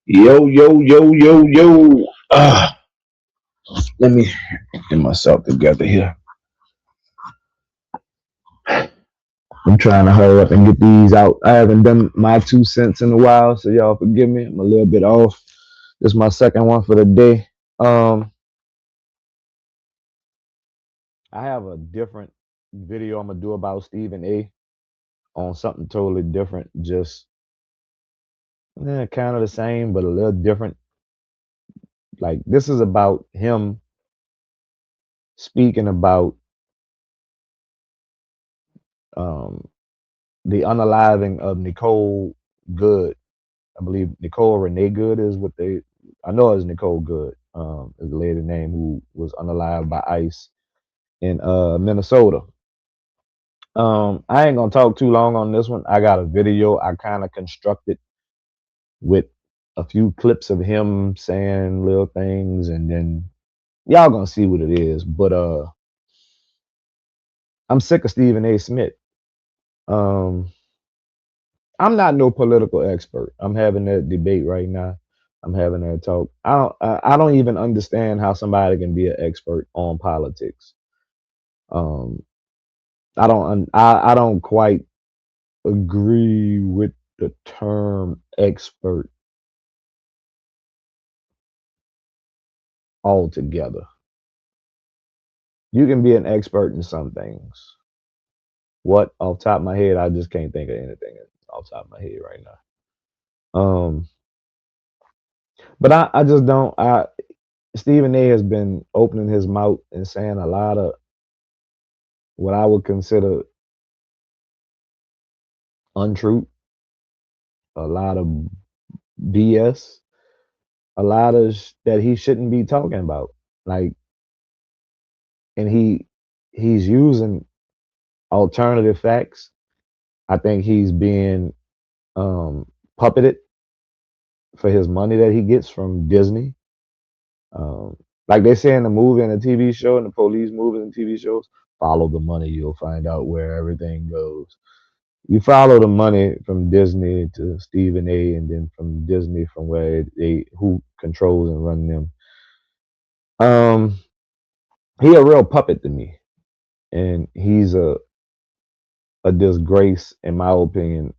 Yo, yo, yo, yo, yo. Let me get myself together here. I'm trying to hurry up and get these out. I haven't done my 2 cents in a while, so y'all forgive me. I'm a little bit off. This is my second one for the day. I have a different video I'm gonna do about Stephen A. on something totally different. Just kind of the same, but a little different. Like this is about him speaking about the unaliving of NICOLE Good. I believe NICOLE Renee Good is what I know it's NICOLE Good, is the lady name who was unalived by ICE in Minnesota. I ain't gonna talk too long on this one. I got a video I kind of constructed with a few clips of him saying little things, and then y'all gonna see what it is. But I'm sick of Stephen A. Smith. I'm not no political expert. I'm having that debate right now. I'm having that talk. I don't even understand how somebody can be an expert on politics. I don't quite agree with the term expert altogether. You can be an expert in some things. What off top of my head, I just can't think of anything off top of my head right now. But I just don't. Stephen A. has been opening his mouth and saying a lot of what I would consider untruth, a lot of BS, a lot of that he shouldn't be talking about. Like, and he's using alternative facts. I think he's being puppeted for his money that he gets from Disney. Like they say in the movie and the TV show and the police movies and TV shows, follow the money, you'll find out where everything goes. You follow the money from Disney to Stephen A. and then from Disney from where who controls and run them. He a real puppet to me, and he's a disgrace in my opinion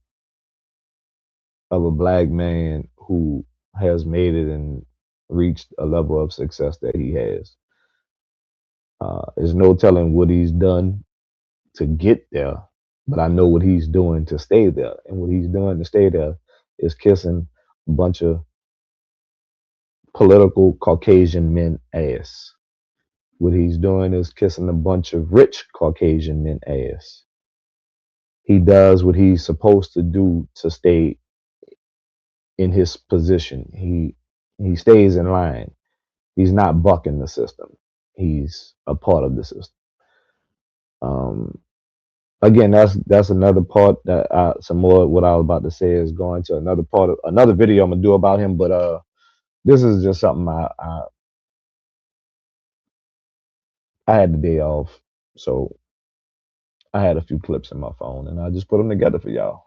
of a black man who has made it and reached a level of success that he has. There's no telling what he's done to get there, but I know what he's doing to stay there. And what he's doing to stay there is kissing a bunch of political Caucasian men ass. What he's doing is kissing a bunch of rich Caucasian men ass. He does what he's supposed to do to stay in his position. He stays in line. He's not bucking the system. He's a part of the system. Again, that's another part that some more of what I was about to say is going to another part of another video I'm gonna do about him. But this is just something I had the day off, so I had a few clips in my phone and I just put them together for y'all.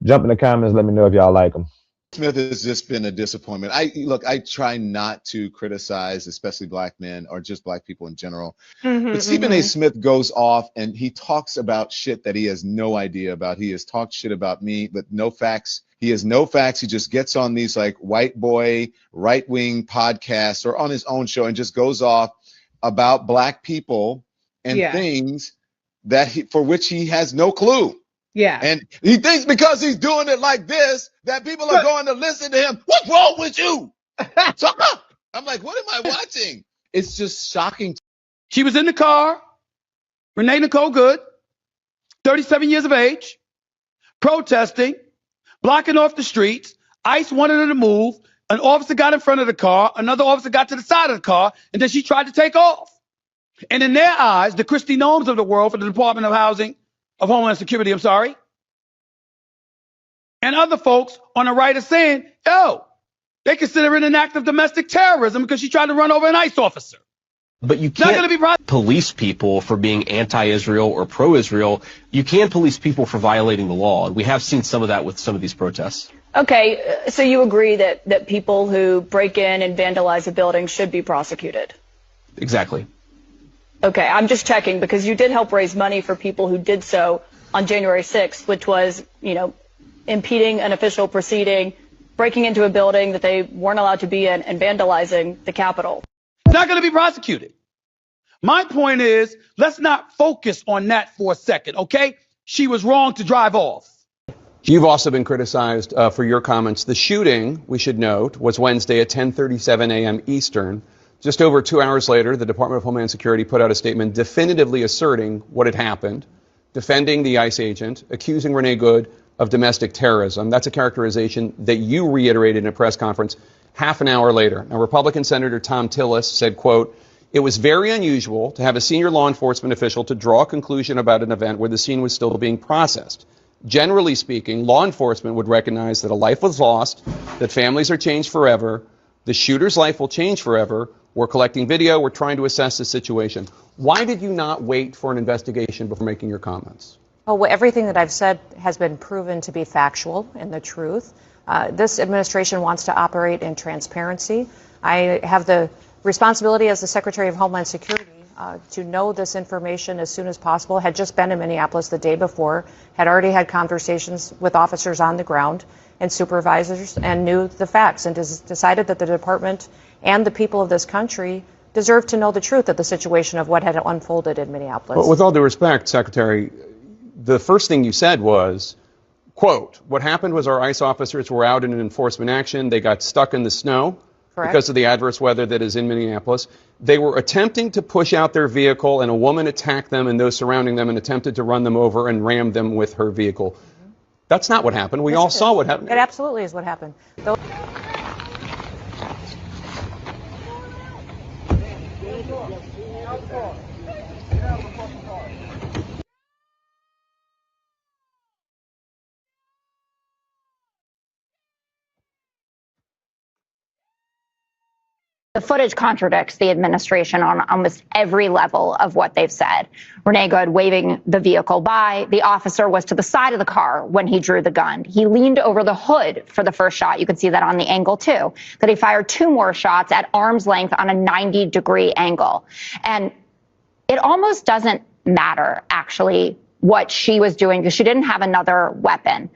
Jump in the comments, let me know if y'all like them. Smith has just been a disappointment. I try not to criticize, especially black men or just black people in general. But Stephen A. Smith goes off and he talks about shit that he has no idea about. He has talked shit about me, but no facts. He has no facts. He just gets on these like white boy, right wing podcasts or on his own show and just goes off about black people and things that for which he has no clue. Yeah. And he thinks because he's doing it like this, that people are going to listen to him. What's wrong with you? I'm like, what am I watching? It's just shocking. She was in the car, Renee Nicole Good, 37 years of age, protesting, blocking off the streets. ICE wanted her to move. An officer got in front of the car. Another officer got to the side of the car. And then she tried to take off. And in their eyes, the Christy Gnomes of the world for the Department of Homeland Security, and other folks on the right are saying, yo, they consider it an act of domestic terrorism because she tried to run over an ICE officer. But you can't police people for being anti-Israel or pro-Israel. You can police people for violating the law. And we have seen some of that with some of these protests. Okay, so you agree that people who break in and vandalize a building should be prosecuted? Exactly. Okay, I'm just checking because you did help raise money for people who did so on January 6th, which was, impeding an official proceeding, breaking into a building that they weren't allowed to be in, and vandalizing the Capitol. It's not going to be prosecuted. My point is, let's not focus on that for a second, okay? She was wrong to drive off. You've also been criticized for your comments. The shooting, we should note, was Wednesday at 10:37 a.m. Eastern. Just over 2 hours later, the Department of Homeland Security put out a statement definitively asserting what had happened, defending the ICE agent, accusing Renee Good of domestic terrorism. That's a characterization that you reiterated in a press conference half an hour later. Now, Republican Senator Tom Tillis said, quote, "It was very unusual to have a senior law enforcement official to draw a conclusion about an event where the scene was still being processed. Generally speaking, law enforcement would recognize that a life was lost, that families are changed forever, the shooter's life will change forever. We're collecting video. We're trying to assess the situation." Why did you not wait for an investigation before making your comments? Well, everything that I've said has been proven to be factual and the truth. This administration wants to operate in transparency. I have the responsibility as the Secretary of Homeland Security to know this information as soon as possible. Had just been in Minneapolis the day before, had already had conversations with officers on the ground and supervisors, and knew the facts, and decided that the department and the people of this country deserve to know the truth of the situation of what had unfolded in Minneapolis. But with all due respect, Secretary, the first thing you said was, quote, "What happened was our ICE officers were out in an enforcement action. They got stuck in the snow." Correct. Because of the adverse weather that is in Minneapolis. They were attempting to push out their vehicle, and a woman attacked them and those surrounding them and attempted to run them over and ram them with her vehicle. That's not what happened. We all saw what happened. It absolutely is what happened. The footage contradicts the administration on almost every level of what they've said. Renee Good waving the vehicle by. The officer was to the side of the car when he drew the gun. He leaned over the hood for the first shot. You can see that on the angle, too. That he fired 2 more shots at arm's length on a 90-degree angle. And it almost doesn't matter, actually, what she was doing, because she didn't have another weapon.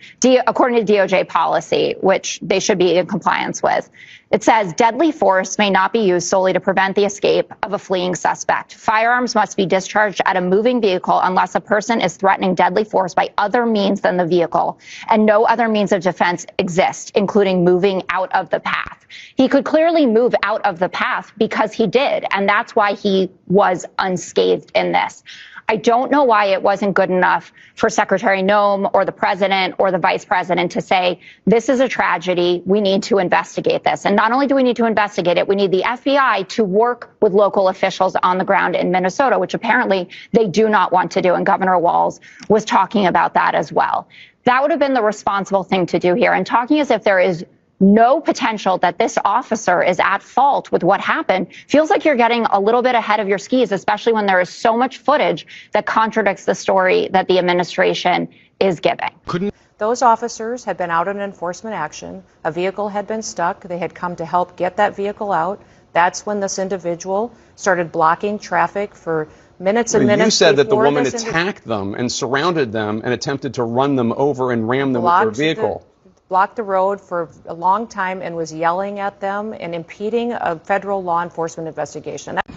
According to DOJ policy, which they should be in compliance with, it says deadly force may not be used solely to prevent the escape of a fleeing suspect. Firearms must be discharged at a moving vehicle unless a person is threatening deadly force by other means than the vehicle, and no other means of defense exist, including moving out of the path. He could clearly move out of the path because he did, and that's why he was unscathed in this. I don't know why it wasn't good enough for Secretary Noem or the president or the vice president to say, this is a tragedy. We need to investigate this. And not only do we need to investigate it, we need the FBI to work with local officials on the ground in Minnesota, which apparently they do not want to do. And Governor Walz was talking about that as well. That would have been the responsible thing to do here. And talking as if there is no potential that this officer is at fault with what happened feels like you're getting a little bit ahead of your skis, especially when there is so much footage that contradicts the story that the administration is giving. Those officers had been out in enforcement action. A vehicle had been stuck. They had come to help get that vehicle out. That's when this individual started blocking traffic for minutes and minutes. You said that the woman attacked them and surrounded them and attempted to run them over and ram them with their vehicle. Blocked the road for a long time and was yelling at them and impeding a federal law enforcement investigation. That's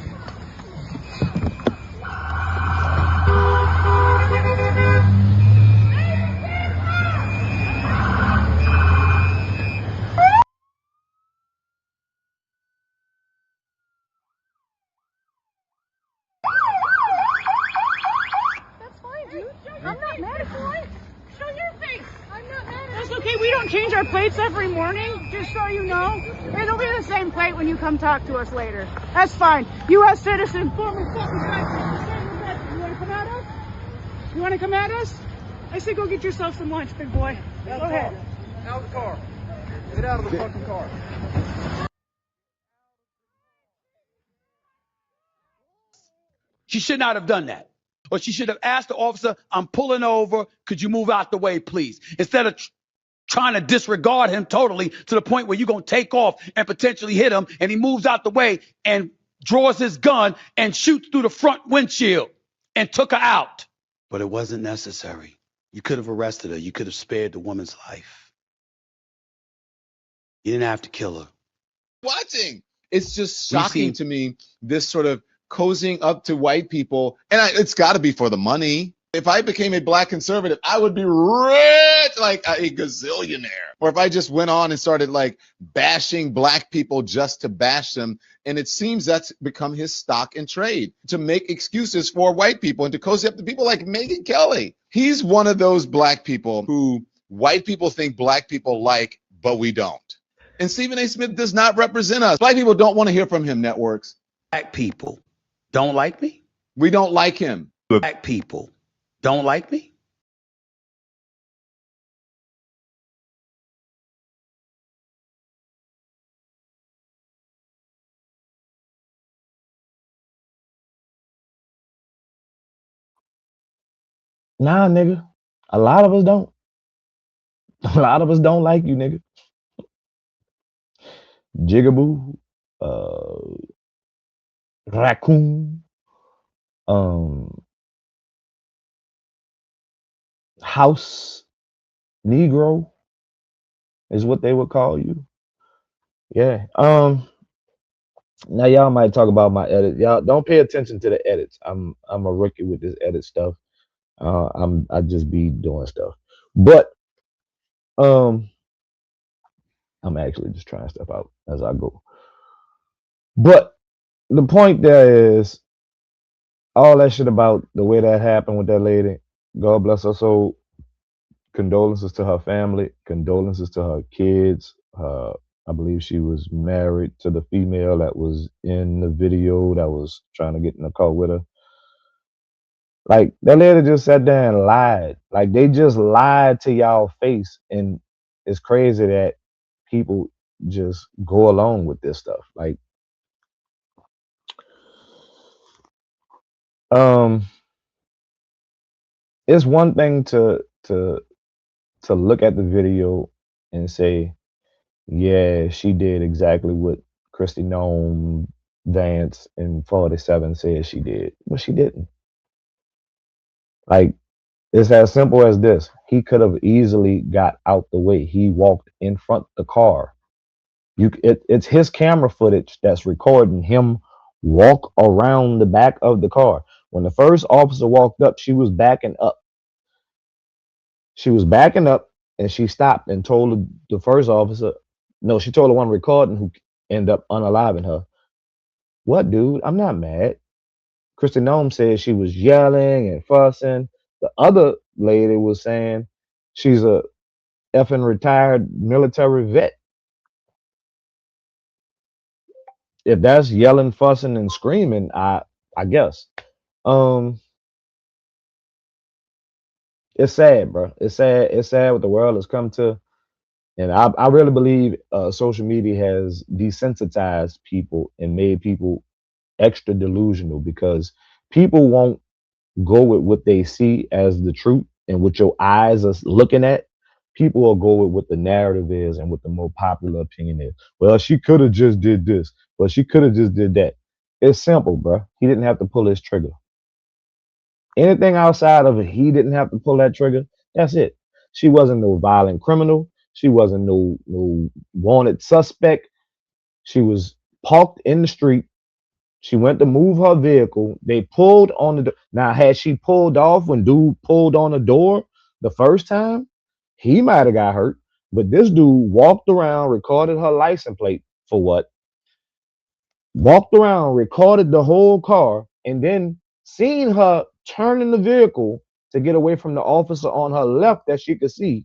fine, dude. I'm not mad at you. Show your face. I'm not mad at you. That's okay. We don't change our plates every morning, just so you know. It'll be the same plate when you come talk to us later. That's fine. U.S. citizen, former fucking president. You want to come at us? You want to come at us? I say go get yourself some lunch, big boy. Go ahead. Out of the car. Get out of the fucking car. She should not have done that. Or she should have asked the officer, I'm pulling over. Could you move out the way, please? Instead of trying to disregard him totally to the point where you're going to take off and potentially hit him, and he moves out the way and draws his gun and shoots through the front windshield and took her out. But it wasn't necessary. You could have arrested her. You could have spared the woman's life. You didn't have to kill her. Watching. It's just shocking to me, this sort of cozying up to white people. And it's got to be for the money. If I became a black conservative, I would be rich, like a gazillionaire. Or if I just went on and started like bashing black people just to bash them. And it seems that's become his stock and trade, to make excuses for white people and to cozy up to people like Megyn Kelly. He's one of those black people who white people think black people like, but we don't. And Stephen A. Smith does not represent us. Black people don't want to hear from him, networks. Black people don't like me? We don't like him. Black people don't like me? Nah, nigga. A lot of us don't. A lot of us don't like you, nigga. Jigaboo, raccoon, house Negro is what they would call you. Yeah. Now y'all might talk about my edit. Y'all don't pay attention to the edits. I'm a rookie with this edit stuff. I just be doing stuff. But I'm actually just trying stuff out as I go. But the point there is all that shit about the way that happened with that lady. God bless her soul. Condolences to her family. Condolences to her kids. I believe she was married to the female that was in the video that was trying to get in the car with her. Like, that lady just sat there and lied. Like, they just lied to y'all face. And it's crazy that people just go along with this stuff. Like, it's one thing to look at the video and say, yeah, she did exactly what Christy Nome, Vance, and 47 said she did. But she didn't. Like, it's as simple as this. He could have easily got out the way. He walked in front of the car. It's his camera footage that's recording him walk around the back of the car. When the first officer walked up, she was backing up. She was backing up, and she stopped and told the first officer, no, she told the one recording who ended up unaliving her, what, dude? I'm not mad. Christy Nome said she was yelling and fussing. The other lady was saying she's a effing retired military vet. If that's yelling, fussing, and screaming, I guess. It's sad, bro. It's sad. It's sad what the world has come to. And I really believe social media has desensitized people and made people extra delusional, because people won't go with what they see as the truth and what your eyes are looking at. People will go with what the narrative is and what the more popular opinion is. Well, she could have just did this. Well, she could have just did that. It's simple, bro. He didn't have to pull his trigger. Anything outside of it, he didn't have to pull that trigger. That's it. She wasn't no violent criminal. She wasn't no wanted suspect. She was parked in the street. She went to move her vehicle. They pulled on the door. Now, had she pulled off when dude pulled on the door the first time, he might have got hurt. But this dude walked around, recorded her license plate for what? Walked around, recorded the whole car, and then seen her turning the vehicle to get away from the officer on her left that she could see.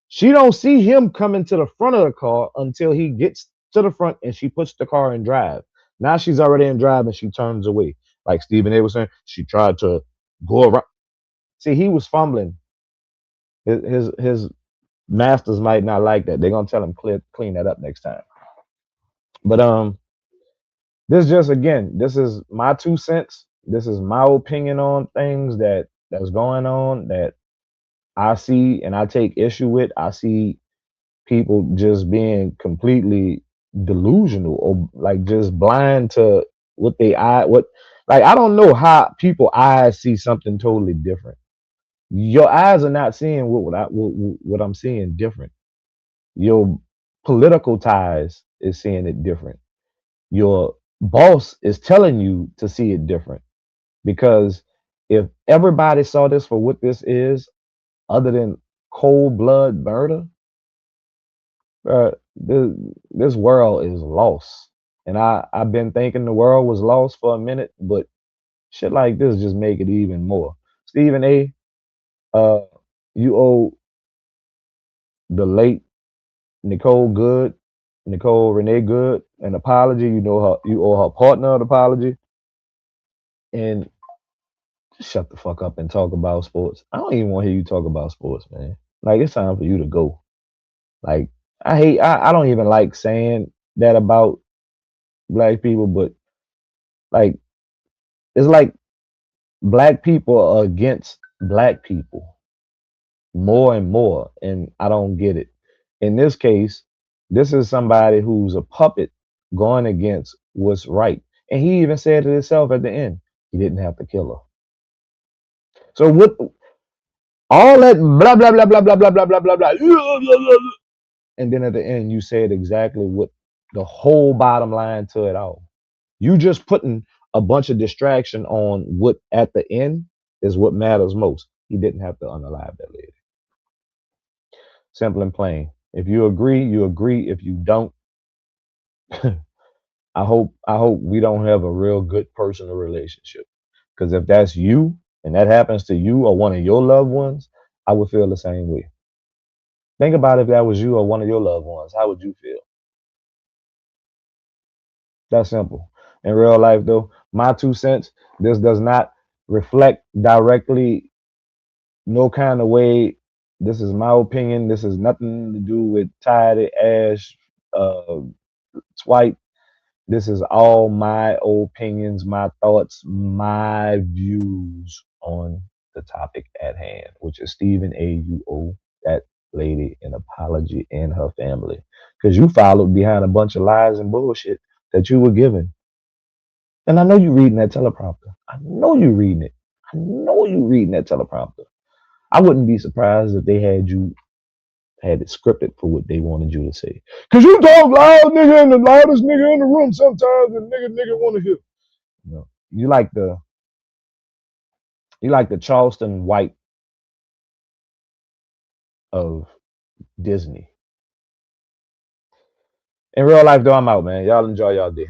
She don't see him coming to the front of the car until he gets to the front and she puts the car in drive. Now she's already in drive and she turns away. Like Stephen A was saying, she tried to go around. See, he was fumbling. His masters might not like that. They're gonna tell him clean that up next time. But this just, again, this is my 2 cents. This is my opinion on things that's going on, that I see and I take issue with, I see people just being completely delusional or like just blind to what they eye what like I don't know how people eyes see something totally different. Your eyes are not seeing what I'm seeing different. Your political ties is seeing it different. Your boss is telling you to see it different because if everybody saw this for what this is, other than cold blood murder, this world is lost. And I've been thinking the world was lost for a minute, but shit like this just make it even more. Stephen A, uh, you owe the late Nicole Renee Good, an apology. You owe her partner an apology. And just shut the fuck up and talk about sports. I don't even want to hear you talk about sports, man. Like it's time for you to go. Like I don't even like saying that about black people, but like it's like black people are against black people more and more, and I don't get it. In this case, this is somebody who's a puppet going against what's right. And he even said it himself at the end. He didn't have to kill her. So what all that blah blah blah blah blah blah blah blah blah blah, and then at the end you said exactly what the whole bottom line to it all. You just putting a bunch of distraction on what at the end is what matters most. He didn't have to unalive that lady. Simple and plain. If you agree, you agree. If you don't, I hope we don't have a real good personal relationship. Because if that's you and that happens to you or one of your loved ones, I would feel the same way. Think about if that was you or one of your loved ones. How would you feel? That's simple. In real life, though, my 2 cents, this does not reflect directly no kind of way. This is my opinion. This has nothing to do with Tidy, Ash, Swipe. This is all my opinions, my thoughts, my views on the topic at hand, which is Stephen A. You owe that lady an apology and her family. Because you followed behind a bunch of lies and bullshit that you were given. And I know you're reading that teleprompter. I know you're reading it. I know you're reading that teleprompter. I wouldn't be surprised if they had it scripted for what they wanted you to say. Cause you talk loud, nigga, and the loudest nigga in the room sometimes, and nigga want to hear. You know, you like the Charleston White of Disney. In real life, though, I'm out, man. Y'all enjoy y'all day.